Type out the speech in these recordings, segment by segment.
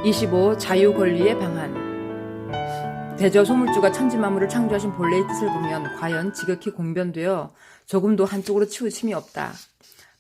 25. 자유권리의 방한. 대저소물주가 천지만물을 창조하신 본래의 뜻을 보면 과연 지극히 공변되어 조금도 한쪽으로 치우침이 없다.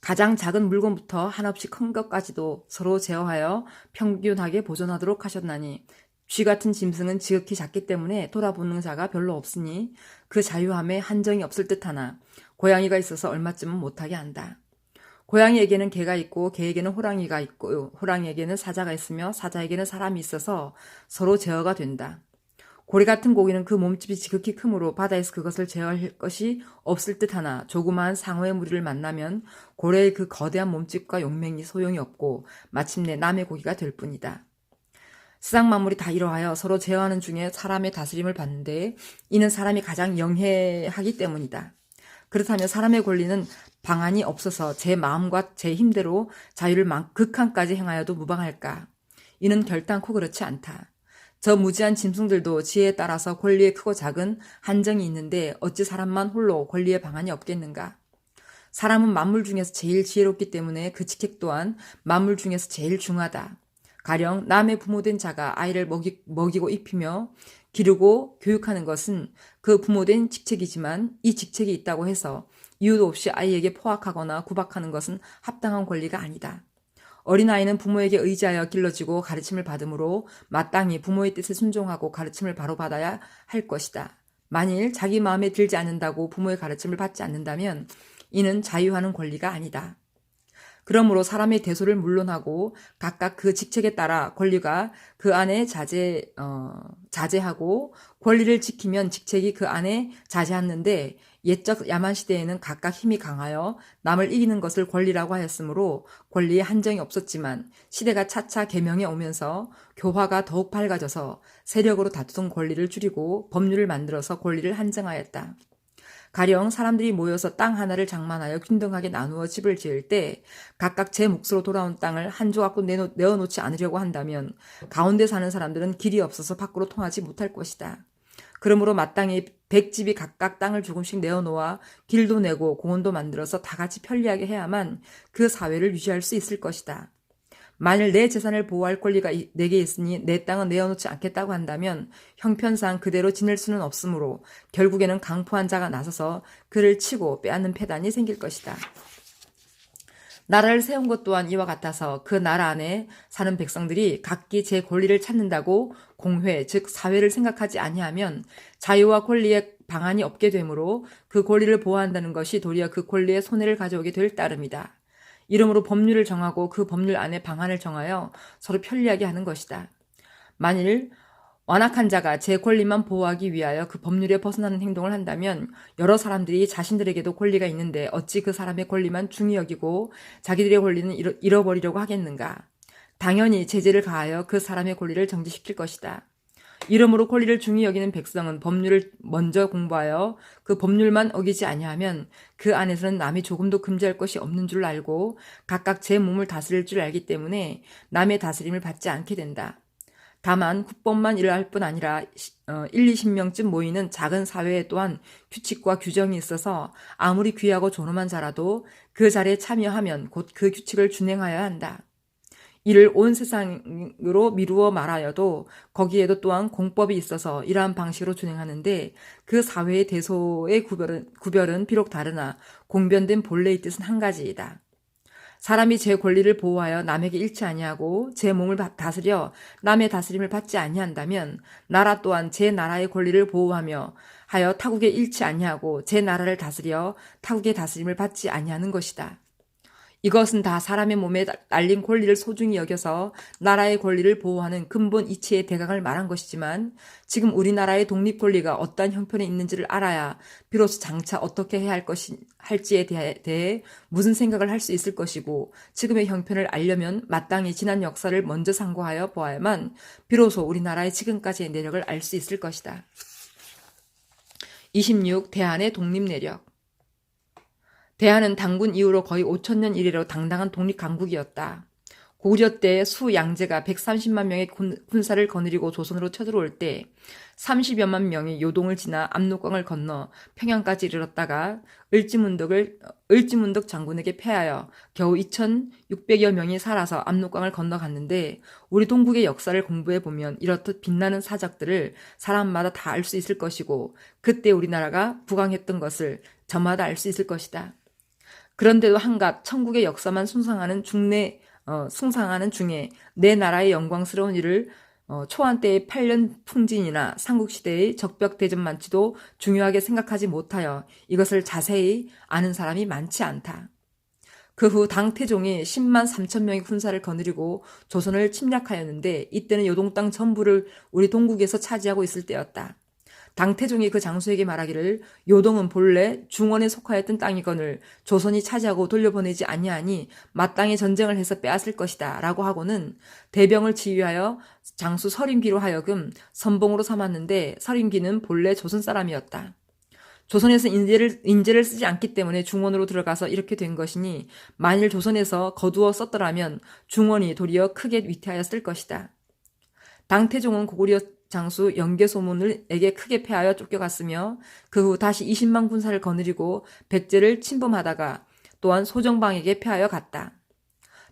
가장 작은 물건부터 한없이 큰 것까지도 서로 제어하여 평균하게 보존하도록 하셨나니 쥐 같은 짐승은 지극히 작기 때문에 돌아보는 자가 별로 없으니 그 자유함에 한정이 없을 듯하나 고양이가 있어서 얼마쯤은 못하게 한다. 고양이에게는 개가 있고 개에게는 호랑이가 있고 호랑이에게는 사자가 있으며 사자에게는 사람이 있어서 서로 제어가 된다. 고래 같은 고기는 그 몸집이 지극히 크므로 바다에서 그것을 제어할 것이 없을 듯하나 조그마한 상어의 무리를 만나면 고래의 그 거대한 몸집과 용맹이 소용이 없고 마침내 남의 고기가 될 뿐이다. 세상 만물이 다 이러하여 서로 제어하는 중에 사람의 다스림을 받는데 이는 사람이 가장 영해하기 때문이다. 그렇다면 사람의 권리는 방안이 없어서 제 마음과 제 힘대로 자유를 극한까지 행하여도 무방할까? 이는 결단코 그렇지 않다. 저 무지한 짐승들도 지혜에 따라서 권리의 크고 작은 한정이 있는데 어찌 사람만 홀로 권리의 방안이 없겠는가? 사람은 만물 중에서 제일 지혜롭기 때문에 그 직책 또한 만물 중에서 제일 중하다. 가령 남의 부모된 자가 아이를 먹이고 입히며 기르고 교육하는 것은 그 부모된 직책이지만 이 직책이 있다고 해서 이유도 없이 아이에게 포악하거나 구박하는 것은 합당한 권리가 아니다. 어린아이는 부모에게 의지하여 길러지고 가르침을 받으므로 마땅히 부모의 뜻에 순종하고 가르침을 바로 받아야 할 것이다. 만일 자기 마음에 들지 않는다고 부모의 가르침을 받지 않는다면 이는 자유하는 권리가 아니다. 그러므로 사람의 대소를 물론하고 각각 그 직책에 따라 권리가 그 안에 자제하고 권리를 지키면 직책이 그 안에 자제하는데 옛적 야만 시대에는 각각 힘이 강하여 남을 이기는 것을 권리라고 하였으므로 권리에 한정이 없었지만 시대가 차차 개명해 오면서 교화가 더욱 밝아져서 세력으로 다투던 권리를 줄이고 법률을 만들어서 권리를 한정하였다. 가령 사람들이 모여서 땅 하나를 장만하여 균등하게 나누어 집을 지을 때 각각 제 몫으로 돌아온 땅을 한 조각도 내어놓지 않으려고 한다면 가운데 사는 사람들은 길이 없어서 밖으로 통하지 못할 것이다. 그러므로 마땅히 100집이 각각 땅을 조금씩 내어놓아 길도 내고 공원도 만들어서 다 같이 편리하게 해야만 그 사회를 유지할 수 있을 것이다. 만일 내 재산을 보호할 권리가 내게 있으니 내 땅은 내어놓지 않겠다고 한다면 형편상 그대로 지낼 수는 없으므로 결국에는 강포한 자가 나서서 그를 치고 빼앗는 패단이 생길 것이다. 나라를 세운 것 또한 이와 같아서 그 나라 안에 사는 백성들이 각기 제 권리를 찾는다고 공회, 즉 사회를 생각하지 아니하면 자유와 권리의 방안이 없게 되므로 그 권리를 보호한다는 것이 도리어 그 권리에 손해를 가져오게 될 따름이다. 이러므로 법률을 정하고 그 법률 안에 방안을 정하여 서로 편리하게 하는 것이다. 만일 완악한 자가 제 권리만 보호하기 위하여 그 법률에 벗어나는 행동을 한다면 여러 사람들이 자신들에게도 권리가 있는데 어찌 그 사람의 권리만 중히 여기고 자기들의 권리는 잃어버리려고 하겠는가? 당연히 제재를 가하여 그 사람의 권리를 정지시킬 것이다. 이러므로 권리를 중히 여기는 백성은 법률을 먼저 공부하여 그 법률만 어기지 아니하면 그 안에서는 남이 조금도 금지할 것이 없는 줄 알고 각각 제 몸을 다스릴 줄 알기 때문에 남의 다스림을 받지 않게 된다. 다만 국법만 일할 뿐 아니라 1-20명쯤 모이는 작은 사회에 또한 규칙과 규정이 있어서 아무리 귀하고 존엄한 자라도 그 자리에 참여하면 곧 그 규칙을 준행하여야 한다. 이를 온 세상으로 미루어 말하여도 거기에도 또한 공법이 있어서 이러한 방식으로 진행하는데 그 사회의 대소의 구별은 비록 다르나 공변된 본래의 뜻은 한 가지이다. 사람이 제 권리를 보호하여 남에게 잃지 아니하고 제 몸을 다스려 남의 다스림을 받지 아니한다면 나라 또한 제 나라의 권리를 보호하며 하여 타국에 잃지 아니하고 제 나라를 다스려 타국의 다스림을 받지 아니하는 것이다. 이것은 다 사람의 몸에 날린 권리를 소중히 여겨서 나라의 권리를 보호하는 근본 이치의 대강을 말한 것이지만 지금 우리나라의 독립 권리가 어떠한 형편에 있는지를 알아야 비로소 장차 어떻게 해야 할지에 대해 무슨 생각을 할 수 있을 것이고 지금의 형편을 알려면 마땅히 지난 역사를 먼저 상고하여 보아야만 비로소 우리나라의 지금까지의 내력을 알 수 있을 것이다. 26. 대한의 독립 내력. 대한은 단군 이후로 거의 5천년 이래로 당당한 독립강국이었다. 고구려 때 수 양제가 130만 명의 군사를 거느리고 조선으로 쳐들어올 때 30여만 명이 요동을 지나 압록강을 건너 평양까지 이르렀다가 을지문덕 장군에게 패하여 겨우 2,600여 명이 살아서 압록강을 건너갔는데, 우리 동국의 역사를 공부해보면 이렇듯 빛나는 사적들을 사람마다 다 알 수 있을 것이고, 그때 우리나라가 부강했던 것을 저마다 알 수 있을 것이다. 그런데도 한갓 천국의 역사만 숭상하는 중에 내 나라의 영광스러운 일을 초안 때의 8년 풍진이나 삼국시대의 적벽대전만치도 중요하게 생각하지 못하여 이것을 자세히 아는 사람이 많지 않다. 그 후 당태종이 10만 3천 명의 군사를 거느리고 조선을 침략하였는데, 이때는 요동 땅 전부를 우리 동국에서 차지하고 있을 때였다. 당태종이 그 장수에게 말하기를, 요동은 본래 중원에 속하였던 땅이거늘 조선이 차지하고 돌려보내지 아니하니 마땅히 전쟁을 해서 빼앗을 것이다 라고 하고는 대병을 지휘하여 장수 서림기로 하여금 선봉으로 삼았는데, 서림기는 본래 조선 사람이었다. 조선에서 인재를 쓰지 않기 때문에 중원으로 들어가서 이렇게 된 것이니, 만일 조선에서 거두어 썼더라면 중원이 도리어 크게 위태하였을 것이다. 당태종은 고구려 장수 영계소문에게 크게 패하여 쫓겨갔으며, 그 후 다시 20만 군사를 거느리고 백제를 침범하다가 또한 소정방에게 패하여 갔다.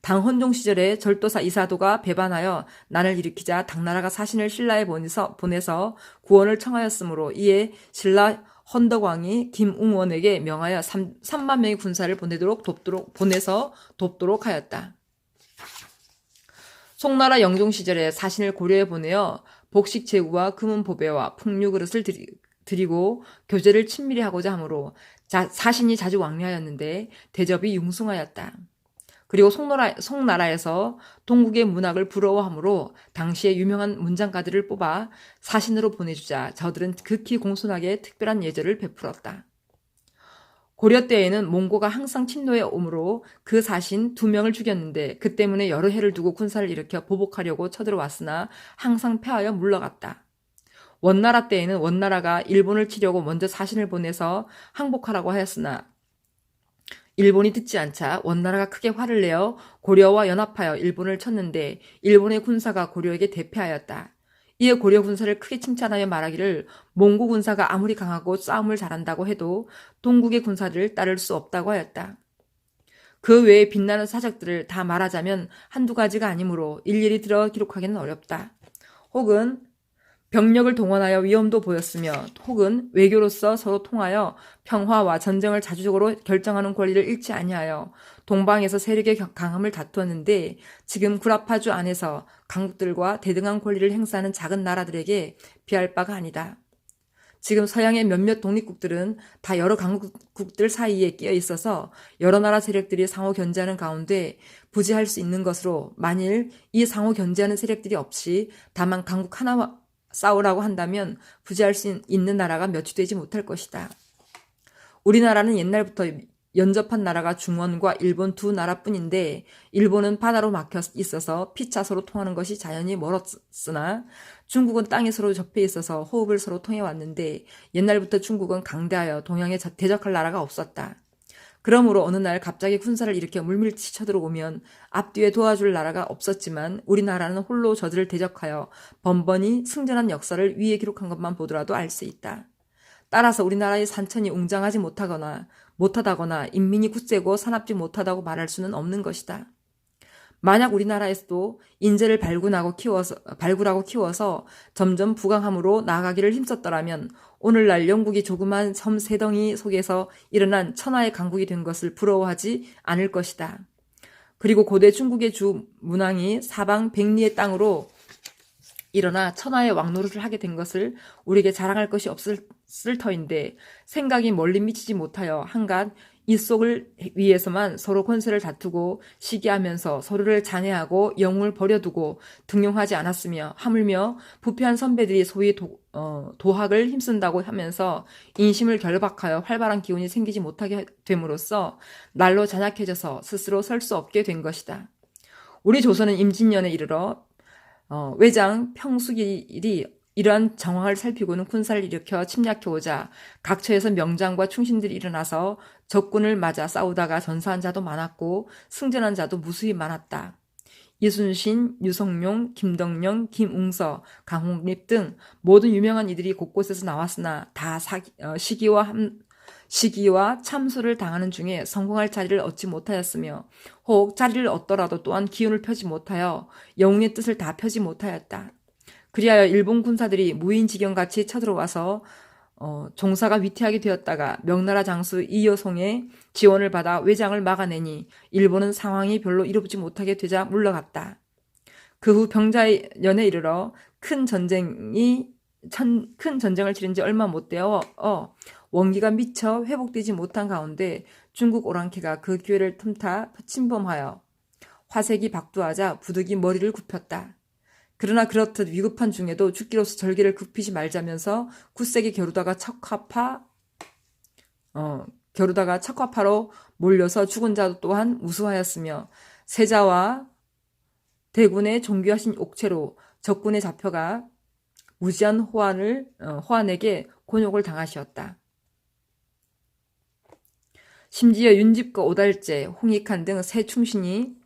당헌종 시절에 절도사 이사도가 배반하여 난을 일으키자 당나라가 사신을 신라에 보내서 구원을 청하였으므로, 이에 신라 헌덕왕이 김웅원에게 명하여 3만 명의 군사를 보내서 돕도록 하였다. 송나라 영종 시절에 사신을 고려에 보내어 복식 제구와 금은 보배와 풍류 그릇을 드리고 교제를 친밀히 하고자 하므로 사신이 자주 왕래하였는데 대접이 융숭하였다. 그리고 송나라에서 동국의 문학을 부러워하므로 당시에 유명한 문장가들을 뽑아 사신으로 보내주자 저들은 극히 공손하게 특별한 예절을 베풀었다. 고려 때에는 몽고가 항상 침노해 오므로 그 사신 2명을 죽였는데, 그 때문에 여러 해를 두고 군사를 일으켜 보복하려고 쳐들어왔으나 항상 패하여 물러갔다. 원나라 때에는 원나라가 일본을 치려고 먼저 사신을 보내서 항복하라고 하였으나 일본이 듣지 않자 원나라가 크게 화를 내어 고려와 연합하여 일본을 쳤는데, 일본의 군사가 고려에게 대패하였다. 이에 고려 군사를 크게 칭찬하여 말하기를, 몽고 군사가 아무리 강하고 싸움을 잘한다고 해도 동국의 군사들을 따를 수 없다고 하였다. 그 외에 빛나는 사적들을 다 말하자면 한두 가지가 아니므로 일일이 들어 기록하기는 어렵다. 혹은 병력을 동원하여 위험도 보였으며, 혹은 외교로서 서로 통하여 평화와 전쟁을 자주적으로 결정하는 권리를 잃지 아니하여 동방에서 세력의 강함을 다투었는데, 지금 구라파주 안에서 강국들과 대등한 권리를 행사하는 작은 나라들에게 비할 바가 아니다. 지금 서양의 몇몇 독립국들은 다 여러 강국들 사이에 끼어 있어서 여러 나라 세력들이 상호 견제하는 가운데 부지할 수 있는 것으로, 만일 이 상호 견제하는 세력들이 없이 다만 강국 하나와 싸우라고 한다면 부지할 수 있는 나라가 몇이 되지 못할 것이다. 우리나라는 옛날부터 연접한 나라가 중원과 일본 2 나라뿐인데, 일본은 바다로 막혀 있어서 피차 서로 통하는 것이 자연히 멀었으나, 중국은 땅에 서로 접해 있어서 호흡을 서로 통해 왔는데, 옛날부터 중국은 강대하여 동양에 대적할 나라가 없었다. 그러므로 어느 날 갑자기 군사를 일으켜 물밀치 쳐들어오면 앞뒤에 도와줄 나라가 없었지만, 우리나라는 홀로 저들을 대적하여 번번이 승전한 역사를 위에 기록한 것만 보더라도 알 수 있다. 따라서 우리나라의 산천이 웅장하지 못하다거나 인민이 굳세고 사납지 못하다고 말할 수는 없는 것이다. 만약 우리나라에서도 인재를 발굴하고 키워서 점점 부강함으로 나아가기를 힘썼더라면, 오늘날 영국이 조그만 섬 3덩이 속에서 일어난 천하의 강국이 된 것을 부러워하지 않을 것이다. 그리고 고대 중국의 주 문왕이 사방 백리의 땅으로 일어나 천하의 왕노릇을 하게 된 것을 우리에게 자랑할 것이 없을 터인데, 생각이 멀리 미치지 못하여 한갓 이 속을 위해서만 서로 권세를 다투고 시기하면서 서로를 잔해하고 영웅을 버려두고 등용하지 않았으며, 하물며 부패한 선배들이 소위 도학을 힘쓴다고 하면서 인심을 결박하여 활발한 기운이 생기지 못하게 됨으로써 날로 잔약해져서 스스로 설 수 없게 된 것이다. 우리 조선은 임진년에 이르러 외장 평수길이 이러한 정황을 살피고는 군사를 일으켜 침략해오자 각처에서 명장과 충신들이 일어나서 적군을 맞아 싸우다가 전사한 자도 많았고 승전한 자도 무수히 많았다. 이순신, 유성룡, 김덕령, 김웅서, 강홍립 등 모든 유명한 이들이 곳곳에서 나왔으나 다 시기와 참수를 당하는 중에 성공할 자리를 얻지 못하였으며 혹 자리를 얻더라도 또한 기운을 펴지 못하여 영웅의 뜻을 다 펴지 못하였다. 그리하여 일본 군사들이 무인지경같이 쳐들어와서 종사가 위태하게 되었다가 명나라 장수 이여송의 지원을 받아 외장을 막아내니 일본은 상황이 별로 이롭지 못하게 되자 물러갔다. 그 후 병자연에 이르러 큰 전쟁을 치른 지 얼마 못 되어 원기가 미처 회복되지 못한 가운데 중국 오랑캐가 그 기회를 틈타 침범하여 화색이 박두하자 부득이 머리를 굽혔다. 그러나 그렇듯 위급한 중에도 죽기로서 절개를 굽히지 말자면서 굳세게 겨루다가 척화파로 몰려서 죽은 자도 또한 무수하였으며 세자와 대군의 존귀하신 옥체로 적군에 잡혀가 무지한 호안에게 곤욕을 당하시었다. 심지어 윤집과 오달제, 홍익한 등 세 충신이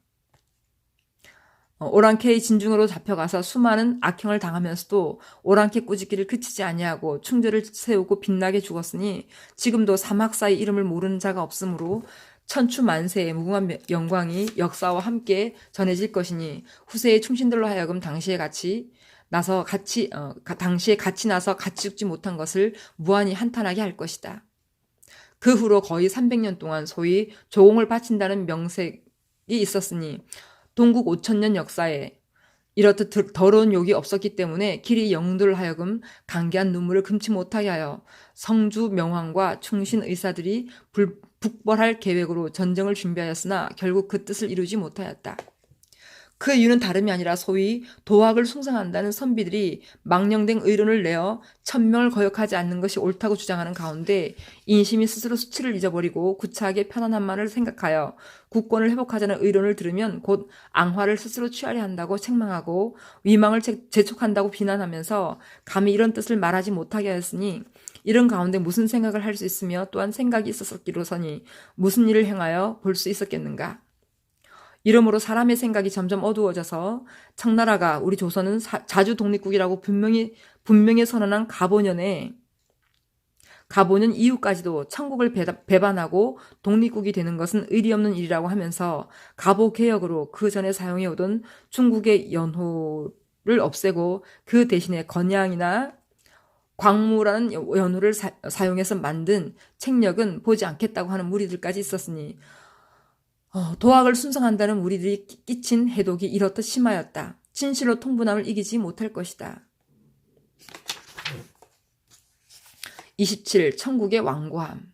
오랑캐의 진중으로 잡혀가서 수많은 악행을 당하면서도 오랑캐 꾸짖기를 그치지 아니하고 충절을 세우고 빛나게 죽었으니 지금도 사막사의 이름을 모르는 자가 없으므로 천추만세의 무궁한 영광이 역사와 함께 전해질 것이니 후세의 충신들로 하여금 당시에 같이 나서 같이 나서 같이 죽지 못한 것을 무한히 한탄하게 할 것이다. 그 후로 거의 300년 동안 소위 조공을 바친다는 명색이 있었으니 동국 5000년 역사에 이렇듯 더러운 욕이 없었기 때문에 길이 영웅들을 하여금 강개한 눈물을 금치 못하게 하여 성주 명왕과 충신 의사들이 북벌할 계획으로 전쟁을 준비하였으나 결국 그 뜻을 이루지 못하였다. 그 이유는 다름이 아니라 소위 도학을 숭상한다는 선비들이 망령된 의론을 내어 천명을 거역하지 않는 것이 옳다고 주장하는 가운데 인심이 스스로 수치를 잊어버리고 구차하게 편안한 말을 생각하여 국권을 회복하자는 의론을 들으면 곧 앙화를 스스로 취하려 한다고 책망하고 위망을 재촉한다고 비난하면서 감히 이런 뜻을 말하지 못하게 하였으니 이런 가운데 무슨 생각을 할 수 있으며 또한 생각이 있었기로서니 무슨 일을 행하여 볼 수 있었겠는가. 이러므로 사람의 생각이 점점 어두워져서 청나라가 우리 조선은 자주 독립국이라고 분명히 선언한 가보년 이후까지도 천국을 배반하고 독립국이 되는 것은 의리 없는 일이라고 하면서 가보개혁으로 그 전에 사용해오던 중국의 연호를 없애고 그 대신에 건양이나 광무라는 연호를 사용해서 만든 책력은 보지 않겠다고 하는 무리들까지 있었으니 도학을 순성한다는 우리들이 끼친 해독이 이렇듯 심하였다. 진실로 통분함을 이기지 못할 것이다. 27. 천국의 완고함.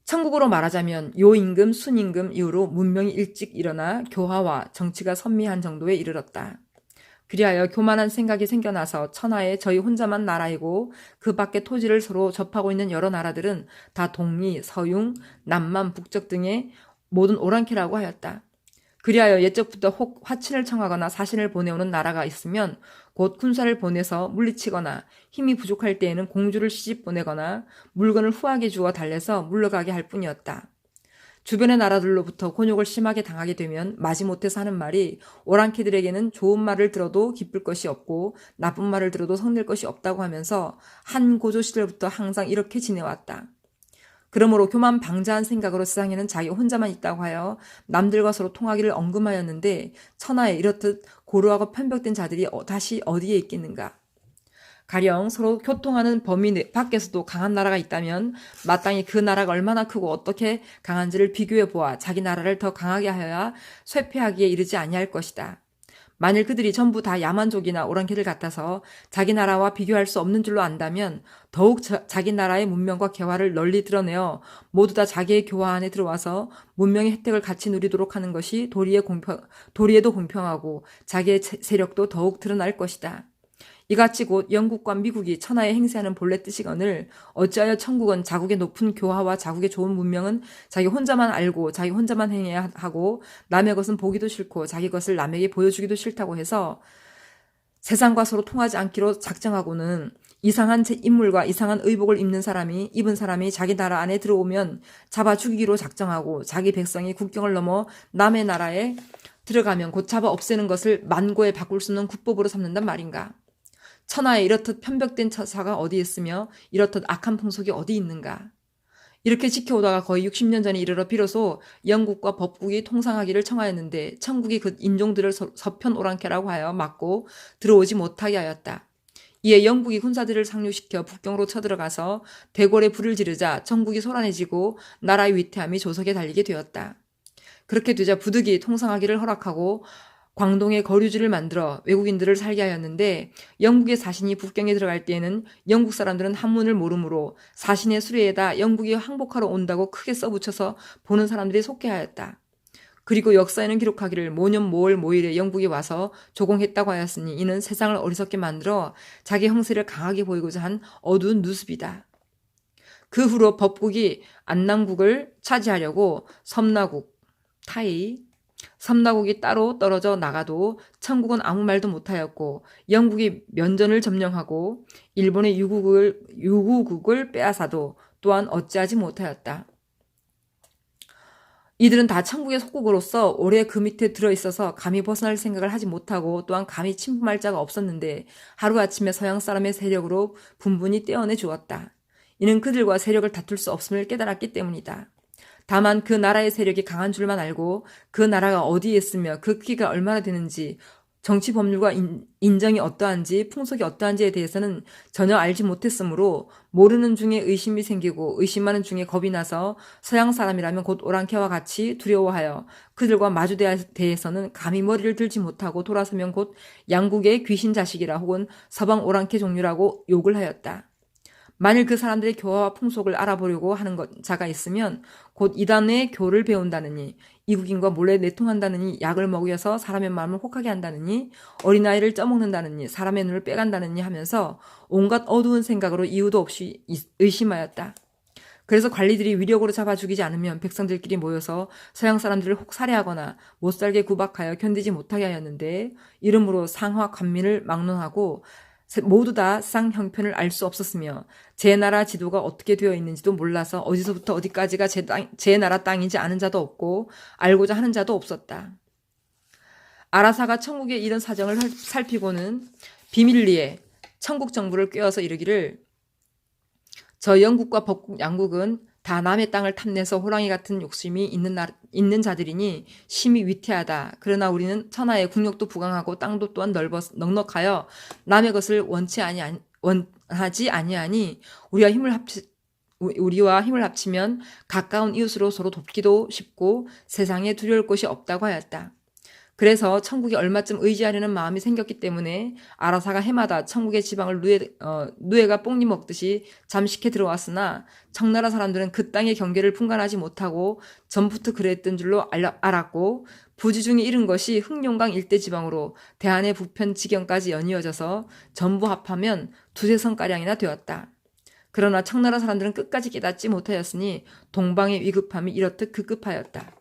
천국으로 말하자면 요임금, 순임금 이후로 문명이 일찍 일어나 교화와 정치가 선미한 정도에 이르렀다. 그리하여 교만한 생각이 생겨나서 천하에 저희 혼자만 나라이고 그 밖에 토지를 서로 접하고 있는 여러 나라들은 다 동리, 서융, 남만, 북적 등의 모든 오랑캐라고 하였다. 그리하여 옛적부터 혹 화친을 청하거나 사신을 보내오는 나라가 있으면 곧 군사를 보내서 물리치거나 힘이 부족할 때에는 공주를 시집 보내거나 물건을 후하게 주어 달래서 물러가게 할 뿐이었다. 주변의 나라들로부터 곤욕을 심하게 당하게 되면 마지못해서 하는 말이 오랑캐들에게는 좋은 말을 들어도 기쁠 것이 없고 나쁜 말을 들어도 성낼 것이 없다고 하면서 한 고조 시절부터 항상 이렇게 지내왔다. 그러므로 교만 방자한 생각으로 세상에는 자기 혼자만 있다고 하여 남들과 서로 통하기를 엄금하였는데 천하에 이렇듯 고루하고 편벽된 자들이 다시 어디에 있겠는가. 가령 서로 교통하는 범위 밖에서도 강한 나라가 있다면 마땅히 그 나라가 얼마나 크고 어떻게 강한지를 비교해 보아 자기 나라를 더 강하게 하여야 쇠퇴하기에 이르지 아니할 것이다. 만일 그들이 전부 다 야만족이나 오랑캐들 같아서 자기 나라와 비교할 수 없는 줄로 안다면 더욱 자기 나라의 문명과 개화를 널리 드러내어 모두 다 자기의 교화 안에 들어와서 문명의 혜택을 같이 누리도록 하는 것이 도리에도 공평하고 자기의 세력도 더욱 드러날 것이다. 이같이 곧 영국과 미국이 천하에 행세하는 본래 뜻이거늘 어찌하여 천국은 자국의 높은 교화와 자국의 좋은 문명은 자기 혼자만 알고 자기 혼자만 행해야 하고 남의 것은 보기도 싫고 자기 것을 남에게 보여주기도 싫다고 해서 세상과 서로 통하지 않기로 작정하고는 이상한 인물과 이상한 의복을 입은 사람이 자기 나라 안에 들어오면 잡아 죽이기로 작정하고 자기 백성이 국경을 넘어 남의 나라에 들어가면 곧 잡아 없애는 것을 만고에 바꿀 수 없는 국법으로 삼는단 말인가. 천하에 이렇듯 편벽된 처사가 어디 있으며 이렇듯 악한 풍속이 어디 있는가. 이렇게 지켜오다가 거의 60년 전에 이르러 비로소 영국과 법국이 통상하기를 청하였는데 천국이 그 인종들을 서편 오랑캐라고 하여 막고 들어오지 못하게 하였다. 이에 영국이 군사들을 상륙시켜 북경으로 쳐들어가서 대궐에 불을 지르자 전국이 소란해지고 나라의 위태함이 조석에 달리게 되었다. 그렇게 되자 부득이 통상하기를 허락하고 광동에 거류지를 만들어 외국인들을 살게 하였는데 영국의 사신이 북경에 들어갈 때에는 영국 사람들은 한문을 모르므로 사신의 수레에다 영국이 항복하러 온다고 크게 써붙여서 보는 사람들이 속게하였다. 그리고 역사에는 기록하기를 모년 모월 모일에 영국이 와서 조공했다고 하였으니 이는 세상을 어리석게 만들어 자기 형세를 강하게 보이고자 한 어두운 누습이다. 그 후로 법국이 안남국을 차지하려고 섬나국, 타이, 섬나국이 따로 떨어져 나가도 천국은 아무 말도 못하였고 영국이 면전을 점령하고 일본의 유구국을 빼앗아도 또한 어찌하지 못하였다. 이들은 다 천국의 속국으로서 오래 그 밑에 들어있어서 감히 벗어날 생각을 하지 못하고 또한 감히 침범할 자가 없었는데 하루아침에 서양 사람의 세력으로 분분히 떼어내 주었다. 이는 그들과 세력을 다툴 수 없음을 깨달았기 때문이다. 다만 그 나라의 세력이 강한 줄만 알고 그 나라가 어디에 있으며 그 크기가 얼마나 되는지 정치 법률과 인정이 어떠한지 풍속이 어떠한지에 대해서는 전혀 알지 못했으므로 모르는 중에 의심이 생기고 의심하는 중에 겁이 나서 서양 사람이라면 곧 오랑캐와 같이 두려워하여 그들과 마주 대해서는 감히 머리를 들지 못하고 돌아서면 곧 양국의 귀신 자식이라 혹은 서방 오랑캐 종류라고 욕을 하였다. 만일 그 사람들의 교화와 풍속을 알아보려고 하는 자가 있으면 곧 이단의 교를 배운다느니 이국인과 몰래 내통한다느니 약을 먹여서 사람의 마음을 혹하게 한다느니 어린아이를 쪄먹는다느니 사람의 눈을 빼간다느니 하면서 온갖 어두운 생각으로 이유도 없이 의심하였다. 그래서 관리들이 위력으로 잡아 죽이지 않으면 백성들끼리 모여서 서양 사람들을 혹 살해하거나 못살게 구박하여 견디지 못하게 하였는데 이러므로 상하 관민을 막론하고 모두 다 쌍형편을 알 수 없었으며 제 나라 지도가 어떻게 되어 있는지도 몰라서 어디서부터 어디까지가 제 나라 땅인지 아는 자도 없고 알고자 하는 자도 없었다. 아라사가 천국의 이런 사정을 살피고는 비밀리에 천국 정부를 꿰어서 이르기를 저 영국과 법국 양국은 다 남의 땅을 탐내서 호랑이 같은 욕심이 있는 자들이니 심히 위태하다. 그러나 우리는 천하의 국력도 부강하고 땅도 또한 넉넉하여 남의 것을 원하지 아니하니 우리와 힘을 합치면 가까운 이웃으로 서로 돕기도 쉽고 세상에 두려울 것이 없다고 하였다. 그래서 천국에 얼마쯤 의지하려는 마음이 생겼기 때문에 아라사가 해마다 천국의 지방을 누에가 뽕니 먹듯이 잠식해 들어왔으나 청나라 사람들은 그 땅의 경계를 분간하지 못하고 전부터 그랬던 줄로 알았고 부지중에 이른 것이 흑룡강 일대 지방으로 대한의 부편 지경까지 연이어져서 전부 합하면 2~3성가량이나 되었다. 그러나 청나라 사람들은 끝까지 깨닫지 못하였으니 동방의 위급함이 이렇듯 급급하였다.